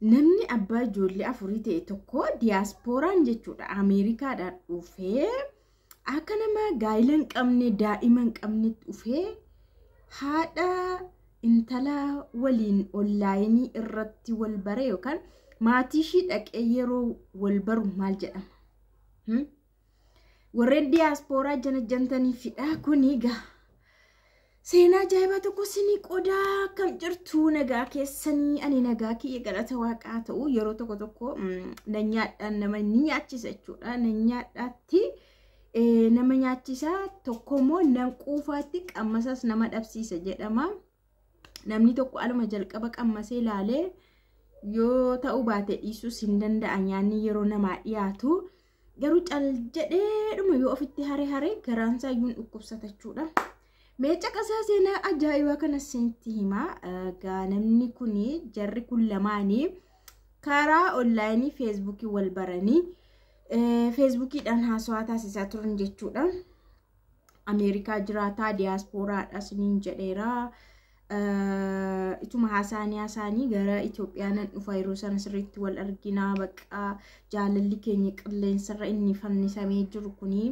namni abbaa ijoollee afurii ta'e tokko diyaaspooraan jechuudha Ameerikaadhaan dhufee akka nama gaa'ila hin qabne daa'ima hin qabne dhufee haadha intala waliin onlaayinii irratti wal bare yookaan maatii ishii dhaqee yeroo wal baru maal jedhama? Warreen diyaaspoora janajjantanii fidha kuni gaa seenaa ajaa'ibaa tokko sinii qodaa akkam jirtu nagaa keessanii ani nagaa kiyya galata waaqaa ta'u yeroo tokko tokko nyaadhaan nama ni nyaachisa jechuudha. Nyaadhaatti nama nyaachisa tokkommoo nan quufaatti qammasas nama dhabsiisa jedhama. Namni tokko aluma jalqaba qammasee ilaalee yoo ta'u baate dhiisuus hin danda'a nyaanni yeroo namaa dhiyaatu. Garuu cal jedheedhuma yoo ofitti haree garaansaa iyyuu dhukkubsata jechuudha. Meecha qasaa seenaa ajaa'ibaa kana isinitti himaa. Namni kun jarri kun lamaanii karaa onlaayinii feesbuukii wal baranii feesbuukiidhaan haasawaa taasisaa turan jechuudha. Ameerikaa jiraataa diyaaspooraadha isiniin jedheera. Ituma haasaanii gara Itoophiyaan dhufa yeroo sana sirriitti wal arginaa baqa jaalalli keenya qilleensarra inni fannisamee jiru kuni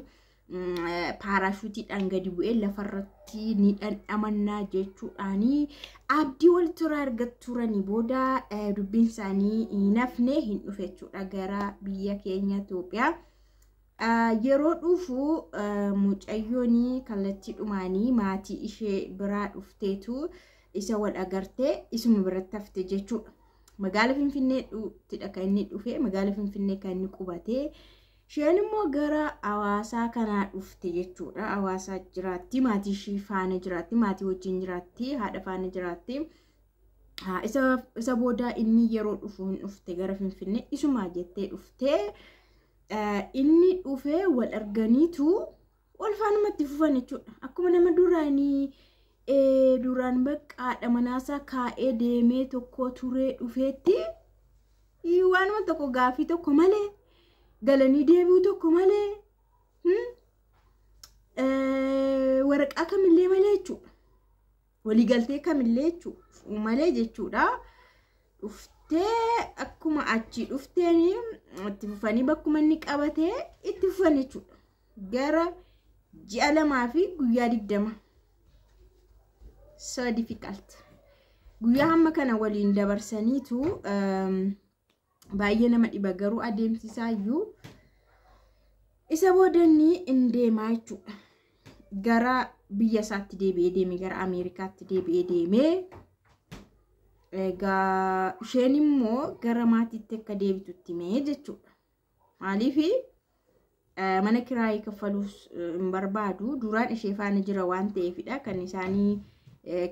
paaraashuutiidhaan gadi bu'ee lafarratti ni dhandhamannaa jechuudhaani abdii wal turaa argatu turanii booda dubbiin isaanii hin hafne hin dhufe jechuudha gara biyya keenya Itoophiyaa. Yeroo dhufu mucayyoon kallattii dhumaanii maatii ishee biraa dhufteetu isa wal agartee isuma biratti hafte jechuudha. Magaala Finfinneetti kan inni dhufe magaala Finfinnee kan inni qubatee isheen immoo gara Hawaasaa kanaa dhufte jechuudha. Hawaasaa jiraatti maatii ishee faana jiraatti maatii wajjin jiraatti haadha faana jiraatti. Isa booda inni yeroo dhufu hin dhufte gara Finfinnee isuma jettee dhufte. Inni dhufee wal arganiitu wal faanumatti fufan jechuudha. Akkuma nama duraan bakka haadha manaasaa kaa'ee deemee tokko turee dhufeetti waanuma tokko gaafii tokko malee galanii deebi'u tokko malee waraqaa kamillee malee jechuudha. Waliigaltee kamillee jechuudha malee jechuudha. Akkuma achi dhufteeni itti fufanii bakkuma inni qabatee itti fufan jechuudha. Gara ji'a 2 fi guyyaa 20. So difficult. Guyyaa hamma kana waliin dabarsaniitu baay'ee nama dhiba garuu adeemsisaa iyyuu isa boodanni in deemaa jechuudha. Gara biyya isaatti deebi'ee deeme gara Ameerikaatti deebi'ee deemee isheen immoo gara maatiitti akka deebitutti mee jechuudha. Maaliif mana kiraayii kaffaluus hin barbaadu duraan ishee faana jira waan ta'eefidha kan isaanii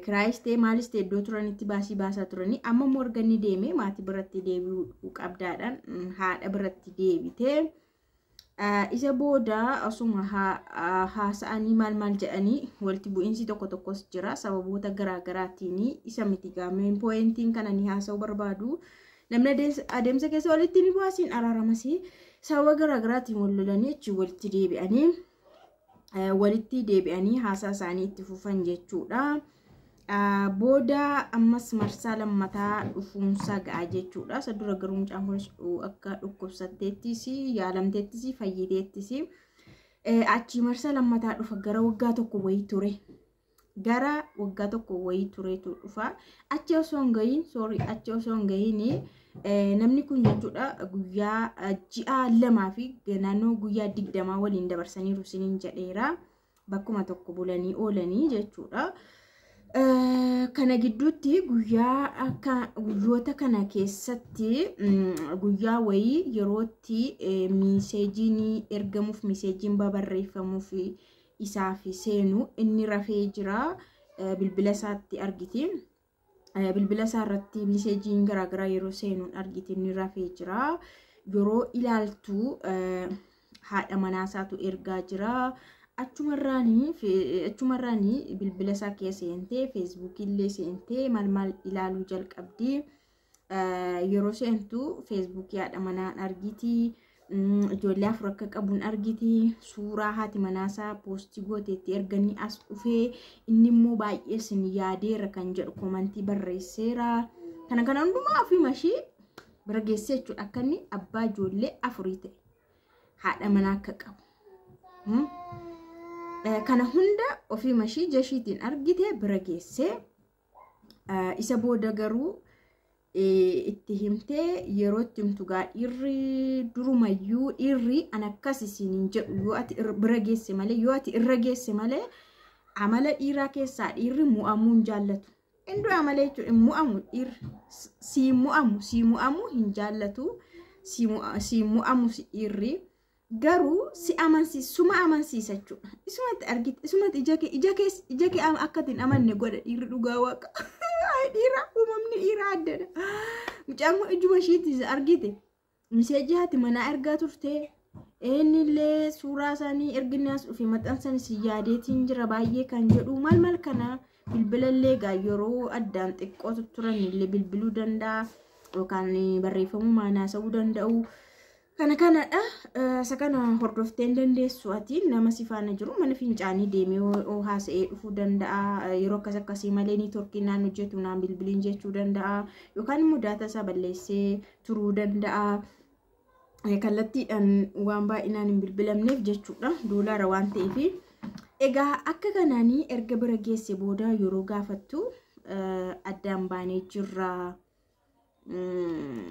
kiraayis ta'e maalis ta'e iddoo turanitti baasii baasaa turanii amma immoo arganni deemee maatii biratti deebi'uu qabdaadhaan haadha biratti deebitee isa booda asuma haasa'anii maal jedhanii walitti bu'iinsi tokko tokkos jira sababoota garaagaraatiin isa miti gaameen pooyintiin kana ni haasa'uu barbaadu namni adeemsa keessa walitti ni baasiin araaramasii sababa garaagaraatiin wal lolanii achi walitti deebi'anii haasaa isaanii itti fufan jechuudha. Booda ammas marsaa lammataa dhufuunsa ga'a jechuudha. Isa dura garuu mucaan kunis akka dhukkubsatteettis yaalamteettis fayyiteettis achi marsaa lammataa dhufa gara waggaa tokko wayii ture. Gara waggaa tokko wayii tureetu dhufa. Achi osoo hin gahiin namni kun jechuudha guyyaa ji'a 2 fi naannoo guyyaa 20 waliin dabarsaniiru isiniin jedheera. Bakkuma tokko bulanii oolanii jechuudha. Kana gidduutti guyyoota kana keessatti guyyaa wayii yerootti miseejiin ergamuuf miseejiin babarreeffamuuf isaaf seenu inni rafee jira bilbila isaatti argiti. Bilbila isaa irratti miseejiin garaagaraa yeroo seenuun argiti inni rafee jira. Yeroo ilaaltu haadha manaasaatu ergaa jira. Achumarraanii bilbila isaa keessa seentee feesbuukii illee seentee maal ilaaluu jalqabdi. Yeroo seentu feesbuukii haadha manaan argiti. Ijoollee 4 akka qabuun argiti. Suuraa haati manaasaa poostii gooteetti erganii as dhufee inni immoo baay'ee sin yaadeera kan jedhu komantii barreesseera. Kana hundumaa fi mashii bira geessee jechuudha akka inni abbaa ijoollee afurii ta'e haadha manaa akka qabu. Kana hunda ofii mashii jashiitiin argite bira geessee isa booda garuu itti himtee yeroo itti himtu gaa dhiirri durumayyuu dhiirri an akkas isiin hin jedhu yoo ati bira geesse malee yoo ati irra geesse malee amala dhiiraa keessaa dhiirri mu'amuu hin jaallatu. Indoo amala jechuudha mu'amu dhiirri si mu'amu hin jaallatu si mu'amu dhiirri garuu si suma amansiisa jechuudha. Isumatti argite isumatti ija kee akka ittiin amanne godha dhiirri dhugaa waaqa. Dhiira uumamni dhiiraa addadha. Mucaan kun ijuma ishiitti argite miseejii haati manaa ergaa turte eenyillee suuraa isaanii erginaas dhufee maxxansanis yaadeetiin jira baay'ee kan jedhu maal kana bilbilallee gaa yeroo addaan xiqqootu turanillee bilbiluu danda'a yookaan barreeffamuu maanaasa'uu danda'u. Kanadha. Isa kana hordofteen dandeessu ati nama si faana jiru mana fincaanii deemee haasa'ee dhufuu danda'a. Yeroo akkasii malee niitoorkii naan hojjetu naan bilbiliin jechuu danda'a yookaan immoo daataa isaa balleessee turuu danda'a. Kallattiidhaan waan baay'inaan hin bilbilamneef jechuudha doolaara waan ta'eef. Egaa akka kanaanii erga bira geesse booda yeroo gaafattu addaan baanee jirra.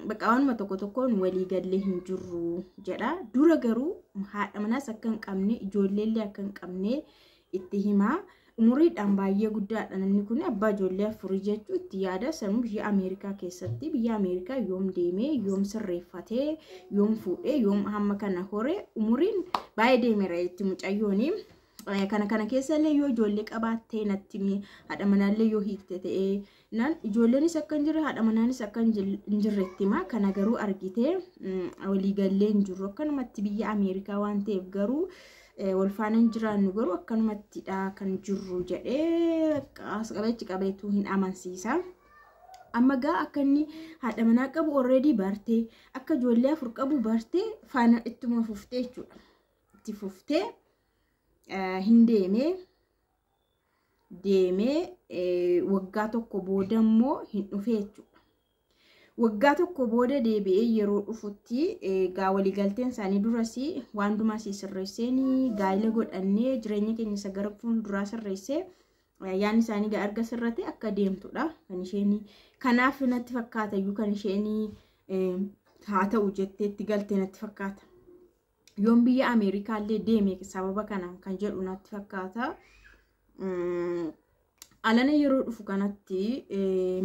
Bakka waanuma tokkoon walii gallee hin jirru jedha. Dura garuu haadha manaas akka hin qabne ijoolleellee akka hin qabne itti himaa. Umuriidhaan baay'ee guddaadha namni kun abbaa ijoollee afurii jechuu itti yaada. Sanuu biyya Ameerikaa keessatti biyya Ameerikaa yoom deemee yoom sirreeffatee yoom fuudhee yoom hamma kana horee umuriin baay'ee deemeera itti mucayyooni. Kana keessallee yoo ijoollee qabaattee natti haadha manaallee yoo hiikte ta'ee naan ijoolleenis akka hin jirre haadha manaanis akka hin jirretti himaa. Kana garuu argitee waliigallee hin jirru akkanumatti biyya Ameerikaa waan ta'eef garuu wal faana hin jiraannu garuu akkanumattidha kan jirru jedhee qabeetu hin amansiisa. Amma gaa akka inni haadha manaa qabu already bartee akka ijoollee afur qabu bartee faana ittuma fuftee jechuudha. Itti fuftee hin deemee waggaa tokko booda immoo hin dhufee jechuudha. Waggaa tokko booda deebi'ee yeroo dhufutti gaa waliigalteen isaanii duras waan dumaa sirreessanii gaa'ela godhannee jireenya keenya isa gara fuulduraa sirreessee yaadni isaanii gaa erga sirrate akka deemtudha kan isheen. Kanaaf natti fakkaata iyyuu kan isheen haa ta'u jetteetti galtee natti fakkaata. Yoon biyya Ameerikaallee deeme sababa kanaan kan jedhu natti fakkaata. Alana yeroo dhufu kanatti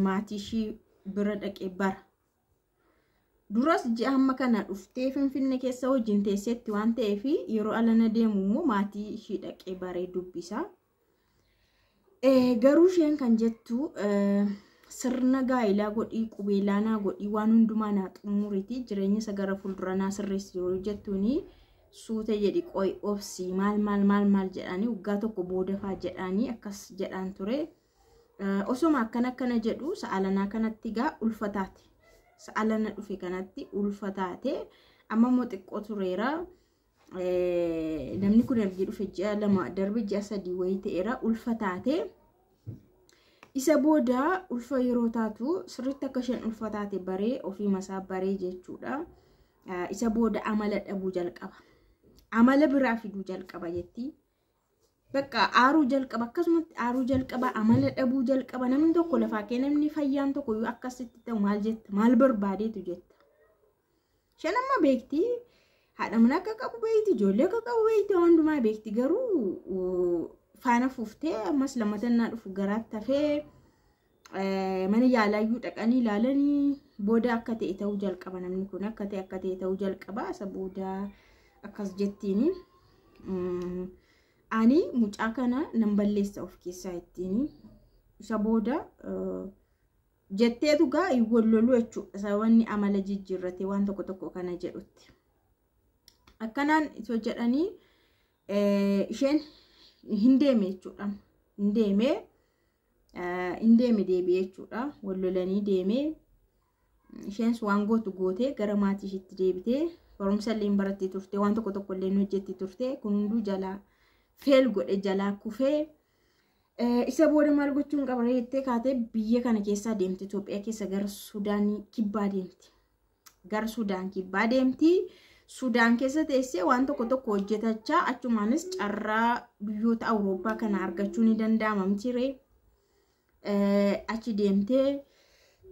maatii ishii bira dhaqee bara. Duras ji'a hamma kana dhuftee Finfinnee keessa wajjin teesseetti waan ta'eef yeroo alana deemu immoo maatii ishii dhaqee baree dubbisa. Garuu isheen kan jettu sirna gaa'ilaa godhii qubeelaanaa godhii waan hundumaa naa xumuriiti jireenya isa gara fuuldura naa sirreessi yeroo jettuuni suuta jedhi qoy obsi maal jedhanii waggaa tokko booda faa jedhanii akkas jedhaan ture. Osoma akkana jedhu sa'alanaa kanatti gaa ulfataate. Sa'alana dhufe kanatti ulfataate amma immoo xiqqoo tureera. Namni kun ergi dhufe ji'a 2 darbe ji'a 3 wayii ta'eera ulfataate. Isa booda ulfa yeroo taatu sirriitti akka isheen ulfataate baree ofii masaa baree jechuudha. Isa booda amala dhabuu jalqaba. Amala biraa fiduu jalqaba jetti. Bakka aaruu jalqaba akkasumatti aaruu jalqaba amala dhabuu jalqaba. Namni tokko lafaa kee namni fayyaan tokko yoo akkasitti ta'u maal jetta maal barbaadeetu jetta. Isheen amma beekti haadha manaa akka qabu beekti ijoollee akka qabu beekti hundumaa beekti garuu faana fuuftee ammas lamatannaa dhufu garaatti hafee mana yaalaayyuu dhaqanii ilaalanii booda akka ta'e ta'uu jalqaba namni kun akka ta'e ta'uu jalqaba. Isa booda akkas jettiini ani mucaa kana nan balleessa of keessaa ittiin. Isa booda jetteetu gaa walloluu jechuudha sababni amala jijjiirrate waan tokko kana jedhutti. Akkanaan itoo jedhanii isheen hin deeme jechuudha. Hin deeme deebi'ee jechuudha. Wallolanii deemee isheenis waan gootu gootee gara maatii ishiitti deebitee barumsa illee barattee turte waan tokko illee hojjetti turte kun hunduu jalaa feel godhe jalaa kufee. Isa booda maal gochuun qaba jettee kaatee biyya kana keessaa deemte Itoophiyaa keessa gara Suudaanii kibbaa deemte. gara Sudaan kibbaa deemti. Sudaan keessa teessee waan tokko hojjetachaa achumaanis carraa biyyoota Awurooppaa kana argachuu ni danda'ama mitiiree. Achi deemtee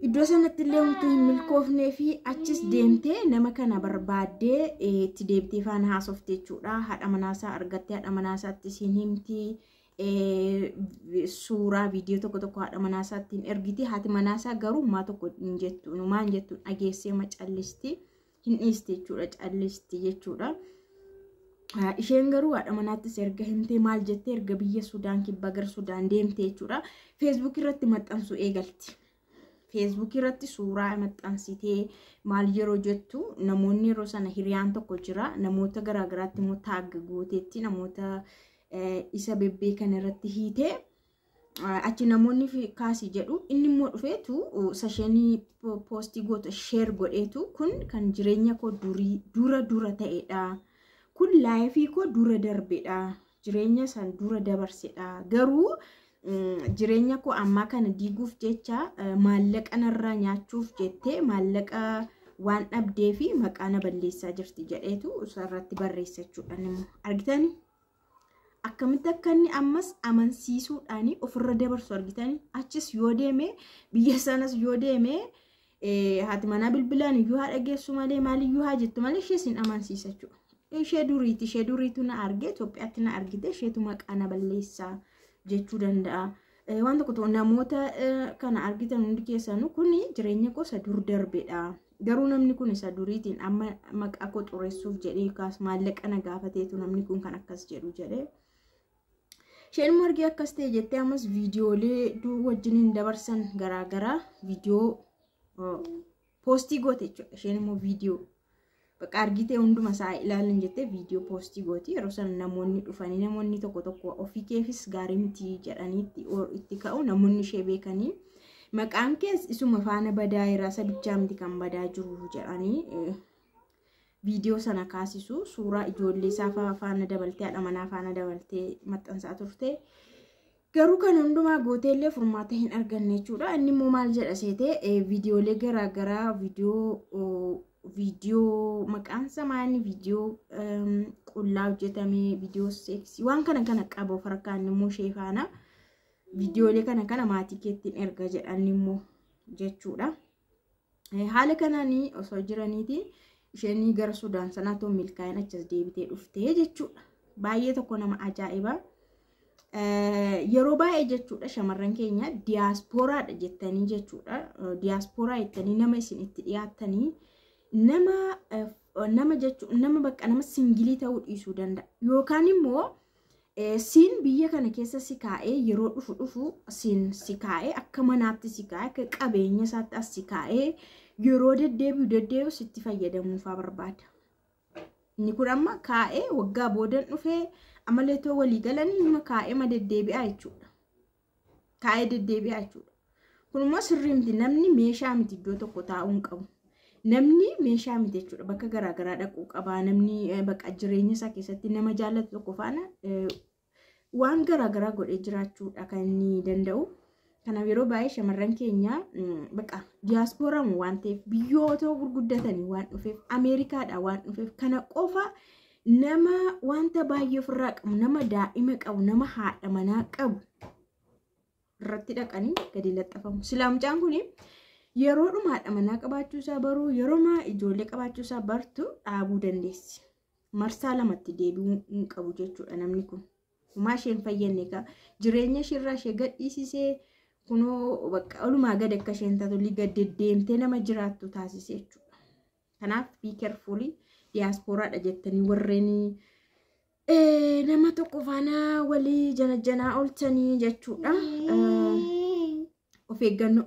iddoo sanatti illee utuu hin milkoofnee fi achis deemtee nama kana barbaaddee itti deebitee faana haasofte jechuudha. Haadha manaasaa argattee haadha manaasaatti isiin himti. Suuraa viidiyoo tokko haadha manaasaatti hin ergiti. Haati manaasaa garuu maa tokko hin jettu. Maan jettu dhageessee macallisti. Hin dhiiste jechuudha. Callisti jechuudha. Isheen garuu haadha manaattis erga himtee maal jettee erga biyya Sudaan kibbaa gara Sudaan deemte jechuudha. Facebook irratti maxxansuu eegalti. Facebook irratti suuraa maxxansitee maal yeroo jettu namoonni yeroo sana hiriyaan tokko jira. Namoota garaagaraatti immoo taagga gooteetti namoota isa bebbeekan irratti hiitee achi namoonni kaasii jedhu inni immoo dhufeetu sashanii poostii goota sheer godheetu kun kan jireenya koo dura ta'edha. Kun laayifii koo dura darbedha. Jireenya san dura dabarsedha. Garuu jireenya koo ammaa kana diiguuf jecha maallaqa narraa nyaachuuf jettee maallaqa waan dhabdee fi maqaa na balleessaa jirti jedheetu isarratti barreessa jechuudha. Argitanii? Akkamitti akka inni ammas amansiisuudhaan ofirra dabarsu argitanii? Achis yoo deeme biyya sanas yoo deeme haati manaa bilbilaan iyyuu haa dhageessu malee maaliyyuu haa jettu malee ishee sin amansiisa jechuudha. Ishee duriitu na arge Itoophiyaatti na argite isheetu maqaa na balleessaa jechuu danda'a. Waan tokko namoota kana argitan hundi keessanuu kun jireenya koo isa dur darbedha. Garuu namni kun isa duriitiin amma maqaa koo xureessuuf jedhee kaas maallaqa na gaafateetu namni kun kan akkas jedhu jedhee. Isheen margee akkas ta'e jettee ammas viidiyoolee wajjiniin dabarsan garaagaraa viidiyoo poostii goote jechuudha. Isheen immoo viidiyoo bakka argitee hunduma isaa ilaalan jettee viidiyoo poostii gooti. Yeroo sana namoonni dhufanii namoonni tokko ofii keefis gaarii miti jedhanii itti ka'u namoonni ishee beekanii maqaan kees isuma faana badaa irraa sabichaa miti kan badaa jiru jedhanii viidiyoo sana kaasisu suuraa ijoollee isaa faana dabaltee haadha manaa faana dabaltee maxxansaa turte. Garuu kan hundumaa gooteellee furmaata hin arganne jechuudha. Inni immoo maal jedha seetee viidiyoolee garaagaraa viidiyoo maqaan samaanii viidiyoo qullaa hojjetamee viidiyoo seeksii waan kana qaba of harkaan immoo ishee faana viidiyoolee kana maatii keettiin erga jedhan immoo jechuudha. Haala kanaanii osoo jiraniiti isheen gara Sudaan sanaatoo milkaa'in achas deebitee dhuftee jechuudha. Baay'ee tokko nama ajaa'iba. Yeroo baay'ee jechuudha shamarran keenya diyaaspooraadha jettanii jechuudha. Diyaaspooraa jettanii nama isin itti dhiyaattanii nama jechuun nama singilii ta'uu dhiisuu danda'a. Yookaan immoo siin biyya kana keessa si kaa'ee yeroo dhufu siin si kaa'ee akka manaatti si kaa'ee akka qabeenya isaatti as si kaa'ee yeroo deddeebi'u sitti fayyadamuufaa barbaada. Inni kun amma kaa'ee waggaa boodan dhufee amaleetoo walii galanii nama kaa'ee ma deddeebi'aa jechuudha. Kaa'ee deddeebi'aa jechuudha. Kun immoo sirrii miti. Namni meeshaa miti iddoo tokko taa'uu hin qabu. Namni meeshaa miti jechuudha. Bakka garaagaraa dhaquu qaba. Namni bakka jireenya isaa keessatti nama jaallatu tokko faana waan garaagaraa godhee jiraachuudha kan inni danda'u. Kanaaf yeroo baay'ee shamarran keenya bakka diyaaspooraa waan ta'eef biyyoota gurguddatanii waan dhufeef Ameerikaadhaa waan dhufeef kana qofa nama wanta baay'ee ofirraa qabu nama daa'ima qabu nama haadha manaa qabu irratti dhaqanii gadi laxxafamu. Silaamcaan kun yeroo dhuma haadha manaa qabaachuu isaa baruu yeroo maa ijoollee qabaachuu isaa bartu dhaabuu dandeessi. Marsaa lamatti deebi'uu hin qabu jechuudha namni kun. Kumaa isheen fayyadne ka jireenya ishirraa ishee gadhiisisee kunoo bakka olumaa gad akka isheen taatu gad deddeemtee nama jiraattu taasisee jechuudha. Kanaaf be careful diyaaspooraadha jettanii warreen nama tokko faana walii janaa oolchanii jechuudha. Of eeggannoo